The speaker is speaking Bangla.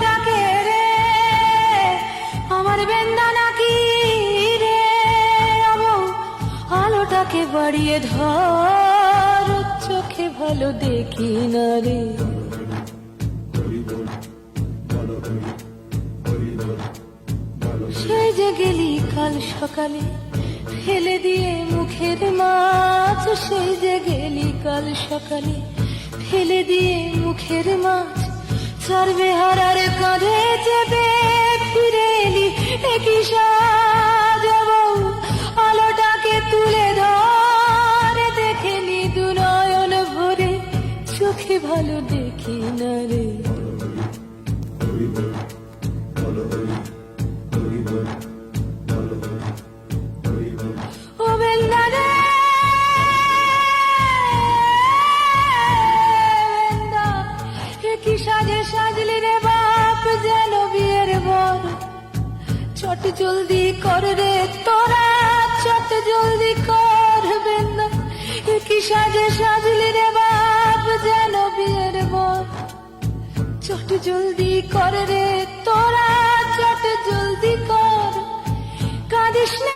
ডাকে রে আমার বেন্দা নাকি রে, আলোটাকে বাড়িয়ে ধর, চোখে ভালো দেখি না রে। সেই যে গেলি কাল সকালে ফেলে দিয়ে মুখের মাছ, সেই যে গেলি কাল সকালে ফেলে দিয়ে মুখের মাছ, চার বেহারার কাঁধে চেপে ফিরে এলি একই সাজাবো, আলোটাকে তুলে ধরে দেখেনি দু নয়ন ভরে, চোখে ভালো দেখি না রে। ও বেন্দা রে বেন্দা, কি সাজে সাজলি রে বাপ যেন বিয়ের বর, চট জলদি কর রে তোরা, চট জলদি কর বেন্দা, কি সাজে সাজলি রে বাপ যেন বিয়ের বর, চট জলদি কর রে তোরা, চট জলদি কর, কাঁদিস না।